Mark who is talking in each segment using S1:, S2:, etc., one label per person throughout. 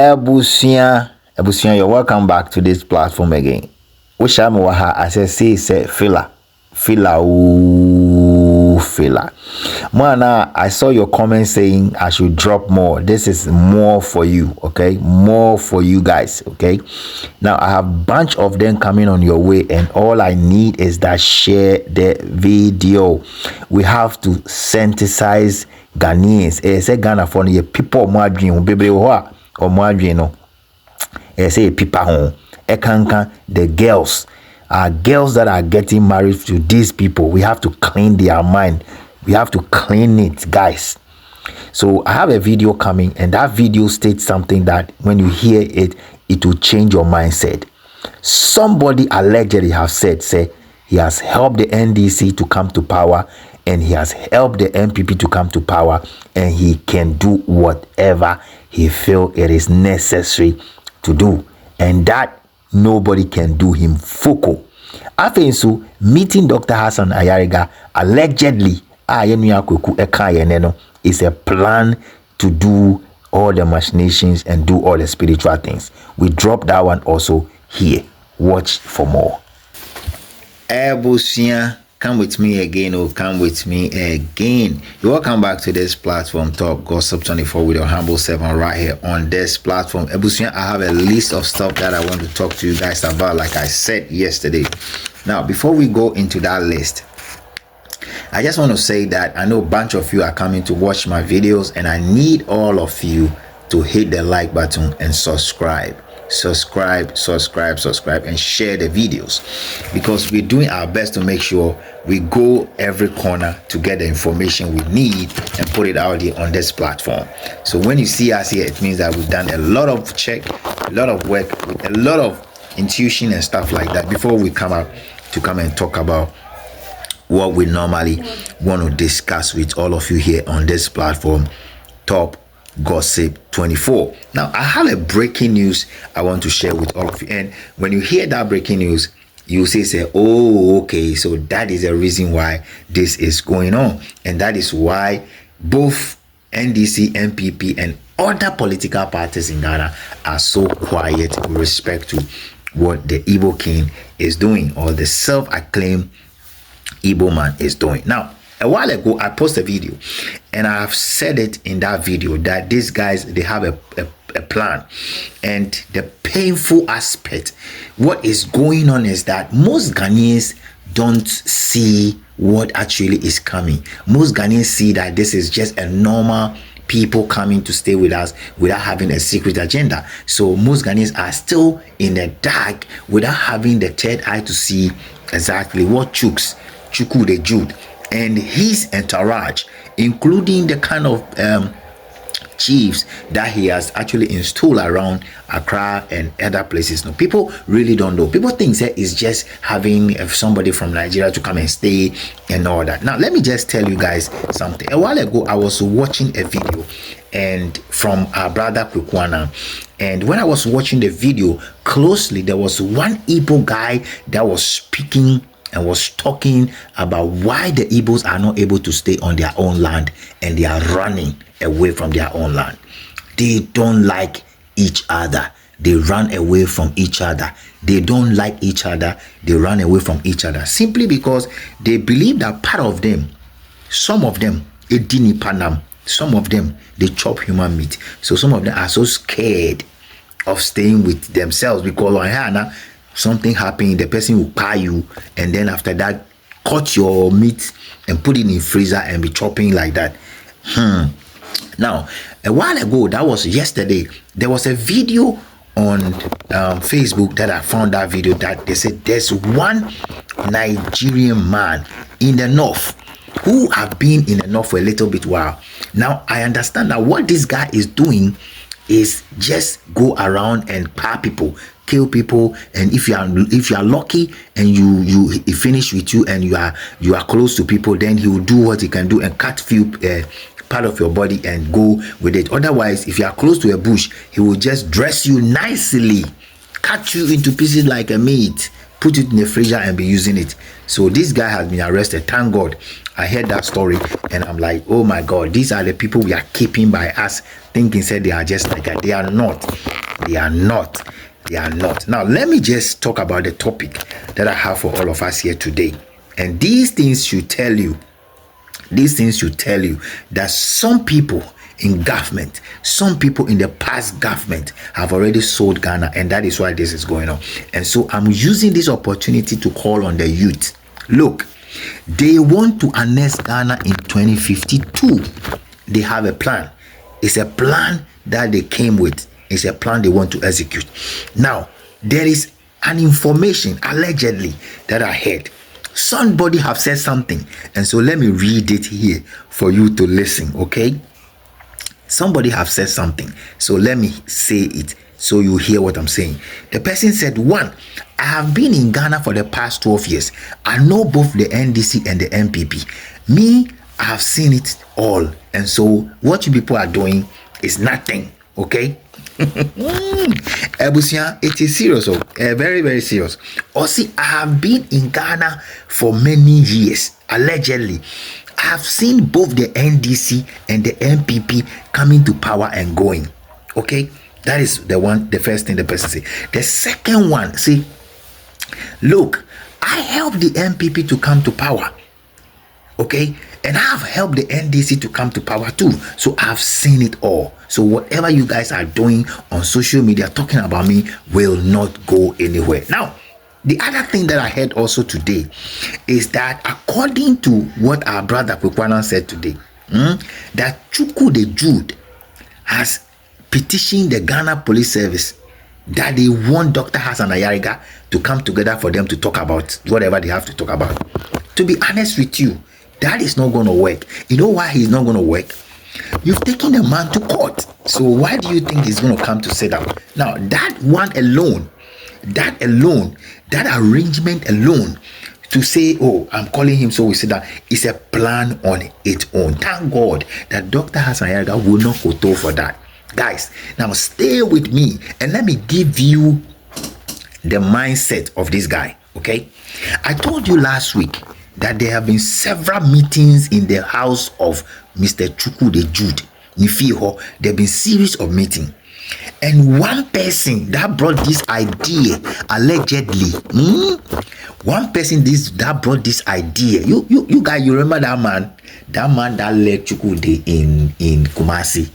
S1: Ebusia, you're welcome back to this platform again. Waha, as I say, filler. Mana, I saw your comment saying I should drop more. This is more for you, okay? More for you guys, okay? Now I have a bunch of them coming on your way, and all I need is that share the video. We have to synthesize Ghanaians. Say Ghana for the people more dream, baby, or more dream, no. Say people home. The girls. Girls that are getting married to these people, we have to clean their mind. We have to clean it, guys. So I have a video coming, and that video states something that when you hear it, it will change your mindset. Somebody allegedly have said, he has helped the NDC to come to power, and he has helped the NPP to come to power, and he can do whatever he feel it is necessary to do, and that nobody can do him. Foko. Afensu meeting Dr. Hassan Ayariga allegedly is a plan to do all the machinations and do all the spiritual things. We drop that one also here. Watch for more. Ebusia, come with me again, You're welcome back to this platform, Top Gossip 24, with your humble servant right here on this platform. Ebusia, I have a list of stuff that I want to talk to you guys about, like I said yesterday. Now, before we go into that list, I just want to say that I know a bunch of you are coming to watch my videos, and I need all of you to hit the like button and subscribe, and share the videos, because we're doing our best to make sure we go every corner to get the information we need and put it out here on this platform. So when you see us here, it means that we've done a lot of check, a lot of work, with a lot of intuition and stuff like that before we come and talk about what we normally want to discuss with all of you here on this platform, Top Gossip 24. Now, I have a breaking news I want to share with all of you, and when you hear that breaking news, you say, oh, okay, so that is the reason why this is going on, and that is why both NDC, NPP, and other political parties in Ghana are so quiet with respect to what the Igbo king is doing, or the self-acclaimed Igbo man is doing. Now, a while ago, I posted a video, and I have said it in that video that these guys, they have a plan, and the painful aspect, what is going on is that most Ghanaians don't see what actually is coming. Most Ghanaians see that this is just a normal people coming to stay with us without having a secret agenda. So most Ghanaians are still in the dark without having the third eye to see exactly what Chuku the Jude and his entourage, including the kind of chiefs that he has actually installed around Accra and other places. No, people really don't know. People think that it's just having somebody from Nigeria to come and stay and all that. Now, let me just tell you guys something. A while ago, I was watching a video and from our brother Kukwana, and when I was watching the video closely, there was one Igbo guy that was speaking and was talking about why the Igbos are not able to stay on their own land, and they are running away from their own land. They don't like each other. They run away from each other. They don't like each other. They run away from each other simply because they believe that part of them, some of them, some of them, they chop human meat. So some of them are so scared of staying with themselves because something happened, the person will pay you, and then after that, cut your meat and put it in freezer and be chopping like that. Now, a while ago, that was yesterday, there was a video on Facebook that I found that video that they said there's one Nigerian man in the north who have been in the north for a little bit while. Now, I understand that what this guy is doing is just go around and pay people, kill people, and if you are lucky and he finish with you and you are close to people, then he will do what he can do and cut few part of your body and go with it. Otherwise, if you are close to a bush, he will just dress you nicely, cut you into pieces like a meat, put it in the freezer and be using it. So this guy has been arrested. Thank God I heard that story, and I'm like, oh my God, these are the people we are keeping by us thinking said they are just like that. They are not. They are not. They are not. Now, let me just talk about the topic that I have for all of us here today. And these things should tell you that some people in government, some people in the past government have already sold Ghana, and that is why this is going on. And so I'm using this opportunity to call on the youth. Look, they want to annex Ghana in 2052. They have a plan. It's a plan that they came with. It's a plan they want to execute. Now, there is an information allegedly that I heard. Somebody have said something, and so let me read it here for you to listen, okay? Somebody have said something, so let me say it so you hear what I'm saying. The person said, one, I have been in Ghana for the past 12 years. I know both the NDC and the NPP. Me, I have seen it all, and so what you people are doing is nothing, okay? Ebusia, it is serious, very, very serious. See, I have been in Ghana for many years, allegedly. I have seen both the NDC and the NPP coming to power and going. Okay, that is the first thing the person say. The second one, see, look, I helped the NPP to come to power. Okay, and I have helped the NDC to come to power too. So I've seen it all. So whatever you guys are doing on social media talking about me will not go anywhere. Now, the other thing that I heard also today is that according to what our brother Kwekwana said today, that Chuku the Jude has petitioned the Ghana Police Service that they want Dr. Hassan Ayariga to come together for them to talk about whatever they have to talk about. To be honest with you, that is not going to work. You know why he's not going to work? You've taken the man to court. So why do you think he's going to come to sit down? Now, that one alone, that arrangement alone, to say, oh, I'm calling him so we sit down, is a plan on its own. Thank God that Dr. Hassan Ayariga will not go to for that. Guys, now stay with me and let me give you the mindset of this guy, okay? I told you last week that there have been several meetings in the house of Mr. Chuku the Jude. There have been series of meetings. And one person that brought this idea, allegedly, one person that brought this idea, you guys, you remember that man that led Chuku in Kumasi,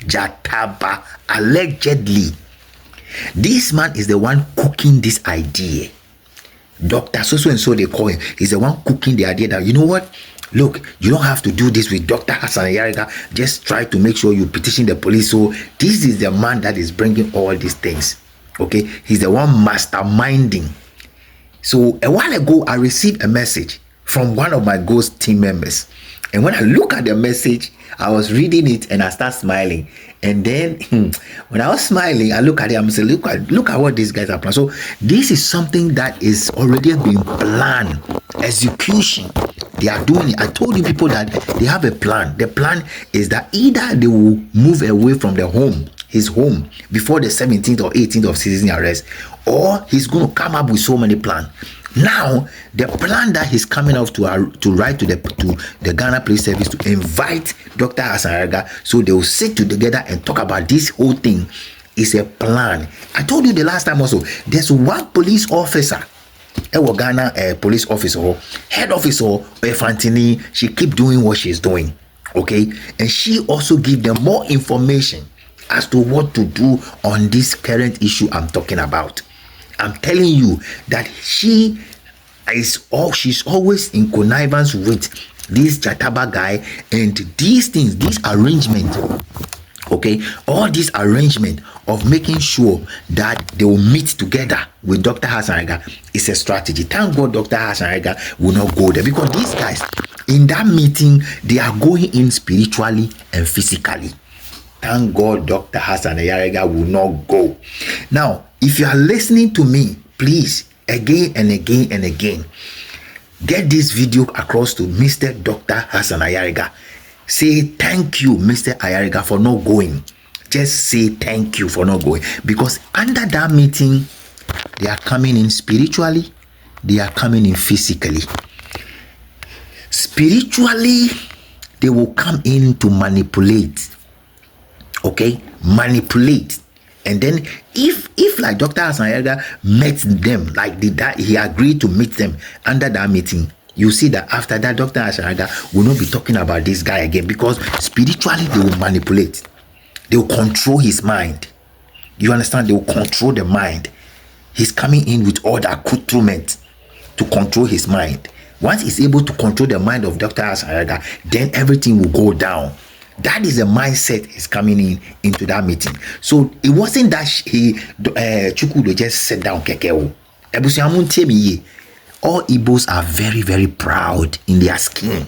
S1: Jataba, allegedly. This man is the one cooking this idea. Dr. So and so they call him, is the one cooking the idea that, you know what, look, you don't have to do this with Dr. Hassan Ayariga, just try to make sure you petition the police. So this is the man that is bringing all these things, okay? He's the one masterminding. So a while ago I received a message from one of my ghost team members, and when I look at the message, I was reading it and I start smiling. And then when I was smiling, I look at it, I'm saying, look at what these guys are planning. So this is something that is already being planned. Execution. They are doing it. I told you people that they have a plan. The plan is that either they will move away from his home, before the 17th or 18th of citizen arrest, or he's going to come up with so many plans. Now, the plan that he's coming out to write to the Ghana Police Service to invite Dr. Hassan Ayariga, so they will sit together and talk about this whole thing, is a plan. I told you the last time also, there's one police officer, Ghana police officer, head officer, Fantini, she keep doing what she's doing, okay? And she also give them more information as to what to do on this current issue I'm talking about. I'm telling you that she's always in connivance with this Jataba guy, and these things, this arrangement, okay, all this arrangement of making sure that they will meet together with Dr. Hassan Ayariga is a strategy. Thank God Dr. Hassan Ayariga will not go there, because these guys in that meeting, they are going in spiritually and physically. Thank God Dr. Hassan Ayariga will not go. Now, if you are listening to me, please, again and again and again, get this video across to Mr. Dr. Hassan Ayariga. Say thank you, Mr. Ayariga, for not going. Just say thank you for not going. Because under that meeting, they are coming in spiritually, they are coming in physically. Spiritually, they will come in to manipulate. Okay? Manipulate. And then if like Dr. Asanyega met them, like that he agreed to meet them under that meeting, you see that after that Dr. Asanyega will not be talking about this guy again, because spiritually they will manipulate. They will control his mind. You understand? They will control the mind. He's coming in with all the accoutrement to control his mind. Once he's able to control the mind of Dr. Asanyega, then everything will go down. That is the mindset is coming into that meeting. So it wasn't that Chukwudo just sat down kekeo. All Igbos are very, very proud in their skin.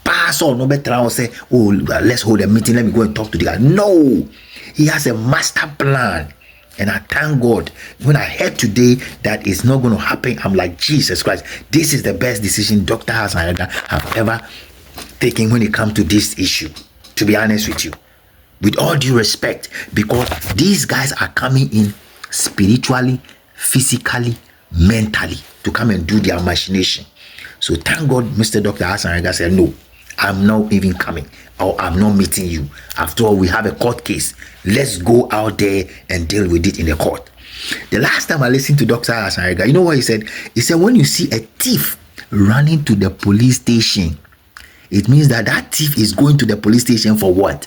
S1: Pass on, no better say, oh, let's hold a meeting, let me go and talk to the guy. No, he has a master plan. And I thank God, when I heard today that it's not going to happen, I'm like, Jesus Christ, this is the best decision Dr. Asanyega have ever taken when it comes to this issue, to be honest with you. With all due respect, because these guys are coming in spiritually, physically, mentally to come and do their machination. So thank God Mr. Dr. Asanyega said, no, I'm not even coming, or I'm not meeting you. After all, we have a court case. Let's go out there and deal with it in the court. The last time I listened to Dr. Asanyega, you know what he said? He said, when you see a thief running to the police station, it means that that thief is going to the police station for what?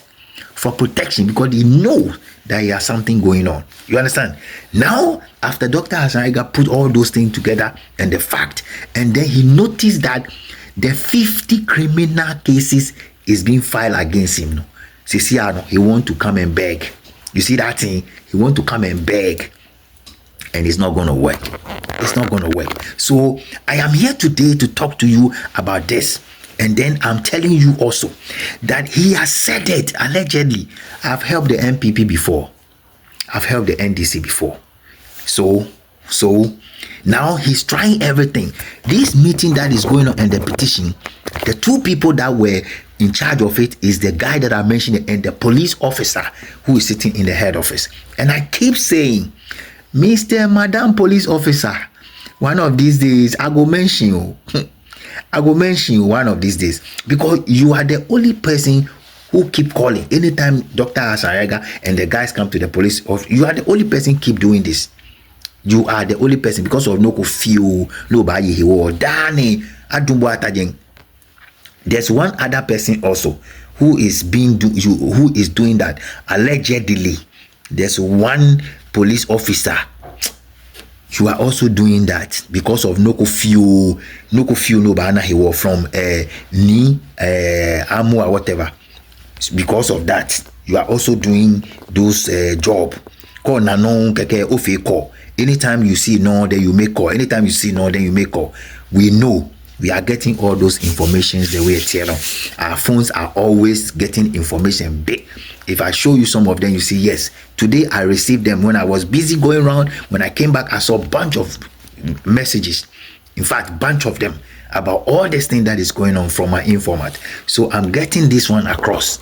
S1: For protection, because he knows that he has something going on. You understand? Now, after Dr. Asanyega put all those things together and the fact, and then he noticed that the 50 criminal cases is being filed against him. He want to come and beg. You see that thing? He want to come and beg. And it's not going to work. It's not going to work. So I am here today to talk to you about this. And then I'm telling you also that he has said it allegedly. I've helped the NPP before. I've helped the NDC before. So now he's trying everything. This meeting that is going on and the petition, the two people that were in charge of it is the guy that I mentioned and the police officer who is sitting in the head office. And I keep saying, Mr. Madam Police Officer, one of these days I go mention you. I will mention you one of these days, because you are the only person who keep calling. Anytime Dr. Asanyega and the guys come to the police office, you are the only person keep doing this. You are the only person, because of no feel nobody here. There's one other person also who is doing that allegedly. There's one police officer. You are also doing that because of no feel no banana he was from Amu or whatever. Because of that, you are also doing those job. Call nanon keke ofe call. Anytime you see no, then you make call. Anytime you see no, then you make call. We know we are getting all those informations the way it's here. Our phones are always getting information big. If I show you some of them, you see, yes, today I received them when I was busy going around. When I came back, I saw a bunch of messages. In fact, bunch of them about all this thing that is going on from my informant. So I'm getting this one across.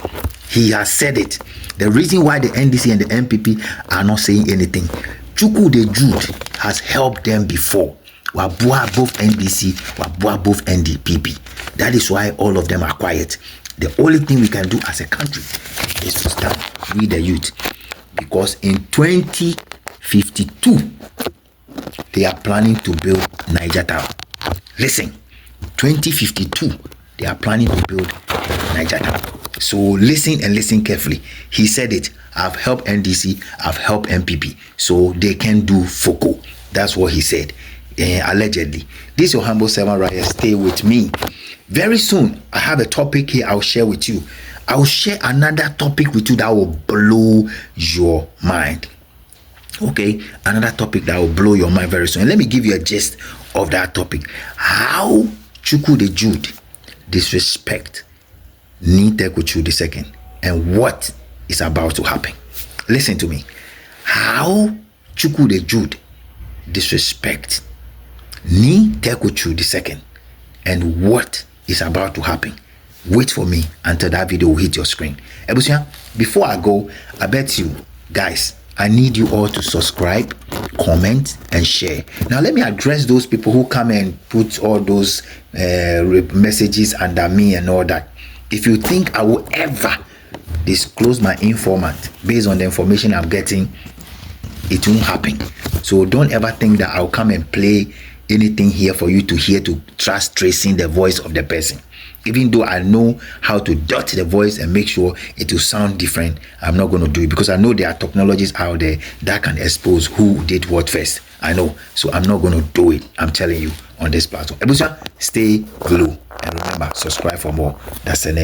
S1: He has said it. The reason why the NDC and the NPP are not saying anything, Chukwude Jude has helped them before. Wabua both NDC, Wabua both NDPP. That is why all of them are quiet. The only thing we can do as a country is to stand with the youth. Because in 2052, they are planning to build Niger Town. Listen, 2052, they are planning to build Niger Town. So listen and listen carefully. He said it. I've helped NDC, I've helped NPP. So they can do Foko. That's what he said. Allegedly. This is your humble servant right here. Stay with me. Very soon, I have a topic here I'll share with you. I'll share another topic with you that will blow your mind. Okay, another topic that will blow your mind very soon. And let me give you a gist of that topic. How Chukwude Jude disrespect Niteku II, and what is about to happen. Listen to me. How Chukwude Jude disrespect Niteku II, and what is about to happen. Wait for me until that video will hit your screen. Ebusia, before I go, I bet you guys, I need you all to subscribe, comment, and share. Now let me address those people who come and put all those messages under me and all that. If you think I will ever disclose my informant based on the information I'm getting, it won't happen. So don't ever think that I'll come and play anything here for you to hear to trust tracing the voice of the person. Even though I know how to dot the voice and make sure it will sound different, I'm not going to do it, because I know there are technologies out there that can expose who did what first. I know. So I'm not going to do it. I'm telling you on this platform. Ebusa, stay glued. And remember, subscribe for more. That's an